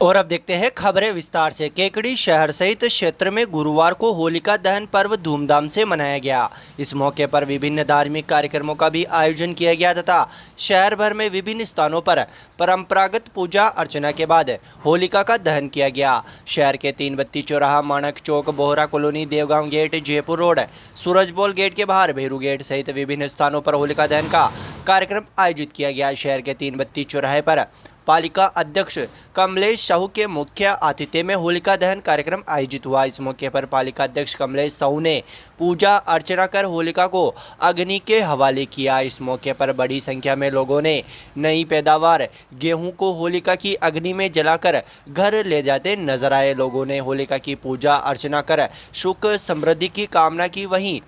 और अब देखते हैं खबरें विस्तार से। केकड़ी शहर सहित क्षेत्र में गुरुवार को होलिका दहन पर्व धूमधाम से मनाया गया। इस मौके पर विभिन्न धार्मिक कार्यक्रमों का भी आयोजन किया गया तथा शहर भर में विभिन्न स्थानों पर परंपरागत पूजा अर्चना के बाद होलिका का दहन किया गया। शहर के तीन बत्ती चौराहा, Manak Chowk, Bohra colony, Devgaon gate, Jaipur road, Surajpol gate के बाहर भेरू गेट सहित विभिन्न स्थानों पर होलिका दहन का कार्यक्रम आयोजित किया गया। शहर के तीन बत्ती चौराहे पर पालिका अध्यक्ष कमलेश साहू के मुख्य आतिथ्य में होलिका दहन कार्यक्रम आयोजित हुआ। इस मौके पर पालिका अध्यक्ष कमलेश साहू ने पूजा अर्चना कर होलिका को अग्नि के हवाले किया। इस मौके पर बड़ी संख्या में लोगों ने नई पैदावार गेहूं को होलिका की अग्नि में जलाकर घर ले जाते नजर आए। लोगों ने होलिका की पूजा अर्चना कर सुख समृद्धि की कामना की। वहीं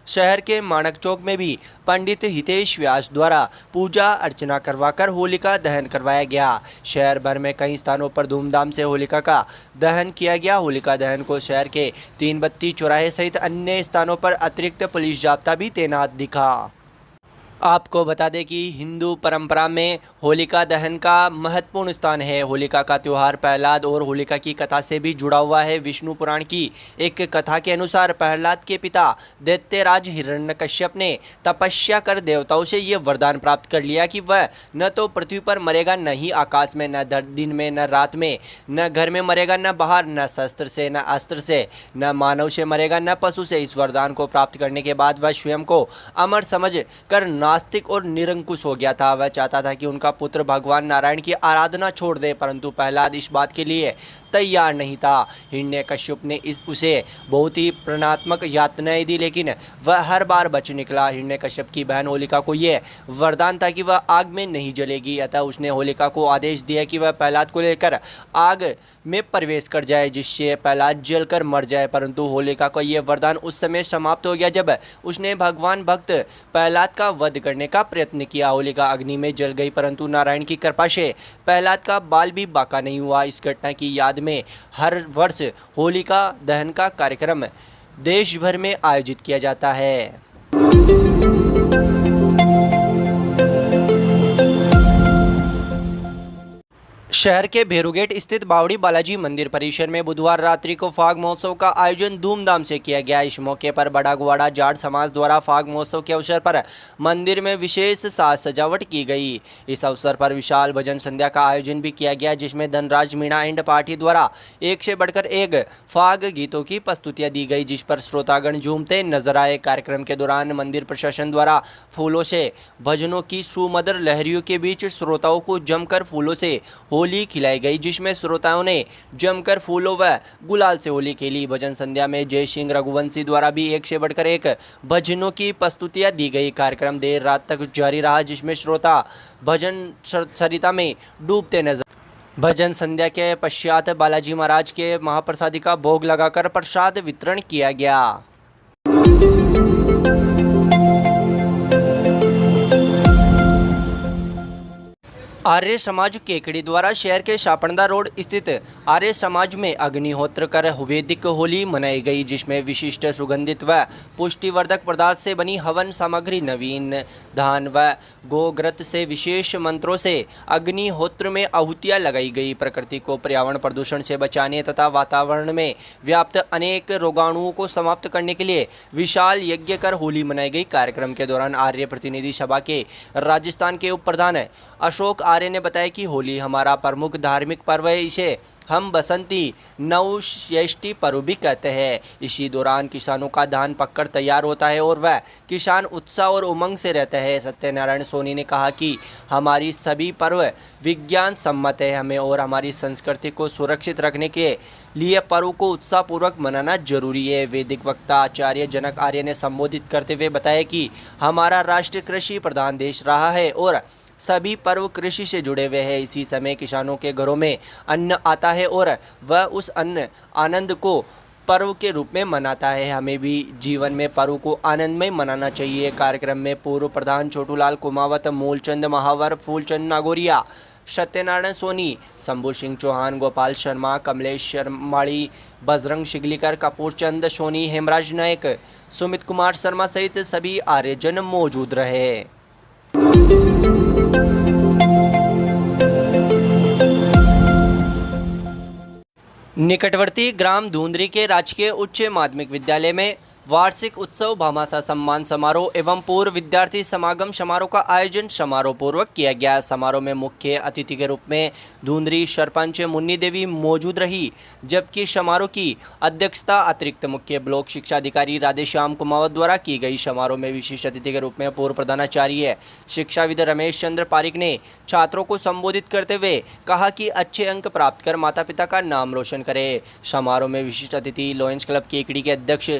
शहर के माणक चौक में भी पंडित हितेश व्यास द्वारा पूजा अर्चना करवाकर होलिका दहन करवाया गया। शहर भर में कई स्थानों पर धूमधाम से होलिका का दहन किया गया। होलिका दहन को शहर के तीन बत्ती चौराहे सहित अन्य स्थानों पर अतिरिक्त पुलिस जाब्ता भी तैनात दिखा। आपको बता दें कि हिंदू परंपरा में होलिका दहन का महत्वपूर्ण स्थान है। होलिका का त्यौहार प्रहलाद और होलिका की कथा से भी जुड़ा हुआ है। विष्णु पुराण की एक कथा के अनुसार प्रहलाद के पिता दैत्यराज हिरण्यकश्यप ने तपस्या कर देवताओं से ये वरदान प्राप्त कर लिया कि वह न तो पृथ्वी पर मरेगा, न ही आकाश में, न दिन में, न रात में, न घर में मरेगा, न बाहर, न शस्त्र से, न अस्त्र से, न मानव से मरेगा, न पशु से। इस वरदान को प्राप्त करने के बाद वह स्वयं को अमर समझ कर नास्तिक और निरंकुश हो गया था। वह चाहता था कि उनका पुत्र भगवान नारायण की आराधना छोड़ दे, परंतु प्रहलाद इस बात के लिए तैयार नहीं था। हिरण्यकश्यप ने उसे बहुत ही प्रणतात्मक यातनाएं दी, लेकिन वह हर बार बच निकला। हिरण्यकश्यप की बहन होलिका को यह वरदान था कि वह आग में नहीं जलेगी, अतः उसने होलिका को आदेश दिया कि वह प्रहलाद को लेकर आग में प्रवेश कर जाए, जिससे प्रहलाद जलकर मर जाए। परंतु होलिका का यह वरदान उस समय समाप्त हो गया जब उसने भगवान भक्त प्रहलाद का वध करने का प्रयत्न किया। होलिका अग्नि में जल गई, परंतु नारायण की कृपा से प्रहलाद का बाल भी बाका नहीं हुआ। इस घटना की याद में हर वर्ष होलिका दहन का कार्यक्रम देश भर में आयोजित किया जाता है। शहर के भेरू गेट स्थित बावड़ी बालाजी मंदिर परिसर में बुधवार रात्रि को फाग महोत्सव का आयोजन धूमधाम से किया गया। इस मौके पर बड़ा गुवाड़ा जाट समाज द्वारा फाग महोत्सव के अवसर पर मंदिर में विशेष साज सजावट की गई। इस अवसर पर विशाल भजन संध्या का आयोजन भी किया गया, जिसमें धनराज मीणा एंड पार्टी द्वारा एक से बढ़कर एक फाग गीतों की प्रस्तुतियाँ दी गई, जिस पर श्रोतागण झूमते नजर आए। कार्यक्रम के दौरान मंदिर प्रशासन द्वारा फूलों से भजनों की सुमधुर लहरियों के बीच श्रोताओं को जमकर फूलों से होली खिलाई गई, जिसमें श्रोताओं ने जमकर फूलों व गुलाल से होली खेली। भजन संध्या में जय सिंह रघुवंशी द्वारा भी एक से बढ़कर एक भजनों की प्रस्तुतियां दी गई। कार्यक्रम देर रात तक जारी रहा, जिसमें श्रोता भजन सरिता में डूबते नजर। भजन संध्या के पश्चात बालाजी महाराज के महाप्रसादी का भोग लगाकर प्रसाद वितरण किया गया। आर्य समाज केकड़ी द्वारा शहर के शापणदा रोड स्थित आर्य समाज में अग्निहोत्र कर वैदिक होली मनाई गई, जिसमें विशिष्ट सुगंधित व पुष्टिवर्धक पदार्थ से बनी हवन सामग्री, नवीन धान व गोघृत से विशेष मंत्रों से अग्निहोत्र में आहुतियाँ लगाई गई। प्रकृति को पर्यावरण प्रदूषण से बचाने तथा वातावरण में व्याप्त अनेक रोगाणुओं को समाप्त करने के लिए विशाल यज्ञ कर होली मनाई गई। कार्यक्रम के दौरान आर्य प्रतिनिधि सभा के राजस्थान के उप प्रधान अशोक आर्य ने बताया कि होली हमारा प्रमुख धार्मिक पर्व है। इसे हम बसंती नवश्रेष्ठी पर्व भी कहते हैं। इसी दौरान किसानों का धान पककर तैयार होता है और वह किसान उत्साह और उमंग से रहते हैं। सत्यनारायण सोनी ने कहा कि हमारी सभी पर्व विज्ञान सम्मत है। हमें और हमारी संस्कृति को सुरक्षित रखने के लिए पर्व को उत्साहपूर्वक मनाना जरूरी है। वैदिक वक्ता आचार्य जनक आर्य ने संबोधित करते हुए बताया कि हमारा राष्ट्र कृषि प्रधान देश रहा है और सभी पर्व कृषि से जुड़े हुए हैं। इसी समय किसानों के घरों में अन्न आता है और वह उस अन्न आनंद को पर्व के रूप में मनाता है। हमें भी जीवन में पर्व को आनंदमय मनाना चाहिए। कार्यक्रम में पूर्व प्रधान छोटूलाल कुमावत, मूलचंद महावर, फूलचंद नागोरिया, सत्यनारायण सोनी, शंभू सिंह चौहान, गोपाल शर्मा, कमलेश शर्माड़ी, बजरंग शिगलीकर, कपूर चंद सोनी, हेमराज नायक, सुमित कुमार शर्मा सहित सभी आर्यजन मौजूद रहे। निकटवर्ती ग्राम धुंधरी के राजकीय उच्च माध्यमिक विद्यालय में वार्षिक उत्सव भामाशाह सम्मान समारोह एवं पूर्व विद्यार्थी समागम समारोह का आयोजन समारोह पूर्वक किया गया। समारोह में मुख्य अतिथि के रूप में धुंधरी सरपंच मुन्नी देवी मौजूद रही, जबकि समारोह की अध्यक्षता अतिरिक्त मुख्य ब्लॉक शिक्षा अधिकारी राधेश्याम कुमावत द्वारा की गई। समारोह में विशिष्ट अतिथि के रूप में पूर्व प्रधानाचार्य शिक्षाविद रमेश चंद्र पारिक ने छात्रों को संबोधित करते हुए कहा कि अच्छे अंक प्राप्त कर माता पिता का नाम रोशन करें। समारोह में विशिष्ट अतिथि लॉयंस क्लब केकड़ी के अध्यक्ष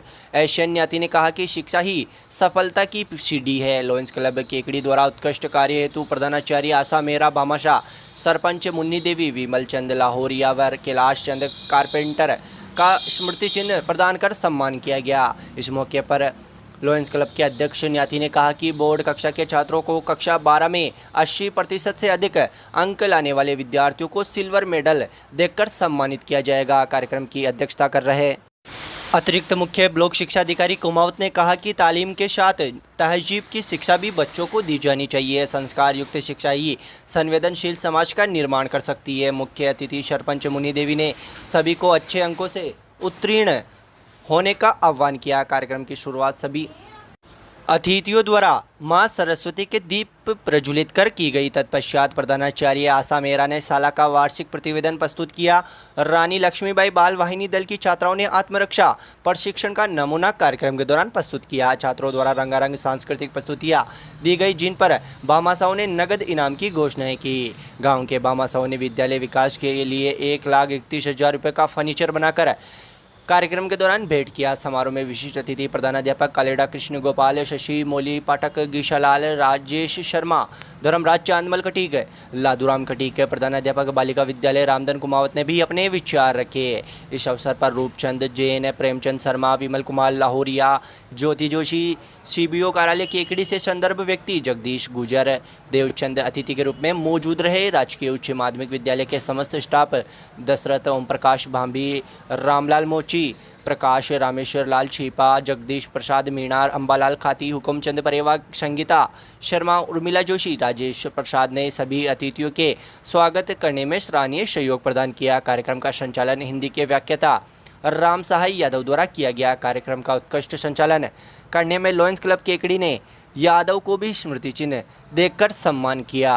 न्याती ने कहा कि शिक्षा ही सफलता की सीढ़ी है। लॉयंस क्लब केकड़ी द्वारा उत्कृष्ट कार्य हेतु प्रधानाचार्य आशा मेहरा भामाशाह, सरपंच मुन्नी देवी, विमल चंद लाहौरिया व कैलाश चंद कारपेंटर का स्मृति चिन्ह प्रदान कर सम्मान किया गया। इस मौके पर लॉयंस क्लब के अध्यक्ष न्याती ने कहा कि बोर्ड कक्षा के छात्रों को कक्षा 12 में 80% से अधिक अंक लाने वाले विद्यार्थियों को सिल्वर मेडल देकर सम्मानित किया जाएगा। कार्यक्रम की अध्यक्षता कर रहे अतिरिक्त मुख्य ब्लॉक शिक्षा अधिकारी कुमावत ने कहा कि तालीम के साथ तहजीब की शिक्षा भी बच्चों को दी जानी चाहिए। संस्कार युक्त शिक्षा ही संवेदनशील समाज का निर्माण कर सकती है। मुख्य अतिथि सरपंच मुन्नी देवी ने सभी को अच्छे अंकों से उत्तीर्ण होने का आह्वान किया। कार्यक्रम की शुरुआत सभी अतिथियों द्वारा मां सरस्वती के दीप प्रज्वलित कर की गई। तत्पश्चात प्रधानाचार्य आशा मेहरा ने शाला का वार्षिक प्रतिवेदन प्रस्तुत किया। रानी लक्ष्मीबाई बाल वाहिनी दल की छात्राओं ने आत्मरक्षा प्रशिक्षण का नमूना कार्यक्रम के दौरान प्रस्तुत किया। छात्रों द्वारा रंगारंग सांस्कृतिक प्रस्तुतियां दी गई, जिन पर भामाशाहों ने नगद इनाम की घोषणाएं की। गाँव के भामाशाहों ने विद्यालय विकास के लिए 1,31,000 रुपये का फर्नीचर बनाकर कार्यक्रम के दौरान भेंट किया। समारोह में विशिष्ट अतिथि प्रधानाध्यापक कालेडा कृष्ण गोपाल, शशि मोली पाठक, गीशालाल, राजेश शर्मा, धर्मराज चांदमल खटीक, लादूराम खटीक, प्रधानाध्यापक बालिका विद्यालय रामधन कुमावत ने भी अपने विचार रखे। इस अवसर पर रूपचंद जैन, प्रेमचंद शर्मा, विमल कुमार लाहौरिया, ज्योति जोशी, सीबीओ कार्यालय केकड़ी से संदर्भ व्यक्ति जगदीश गुजर, देवचंद अतिथि के रूप में मौजूद रहे। राजकीय उच्च माध्यमिक विद्यालय के समस्त स्टाफ दशरथ, ओम प्रकाश भांभी, रामलाल मोची, प्रकाश, रामेश्वर लाल छीपा, जगदीश प्रसाद मीणा, अंबालाल खाती, हुकुमचंद परेवा, संगीता शर्मा, उर्मिला जोशी, राजेश प्रसाद ने सभी अतिथियों के स्वागत करने में सराहनीय सहयोग प्रदान किया। कार्यक्रम का संचालन हिंदी के व्याख्याता राम सहाय यादव द्वारा किया गया। कार्यक्रम का उत्कृष्ट संचालन करने में लॉयंस क्लब केकड़ी ने यादव को भी स्मृति चिन्ह देकर सम्मान किया।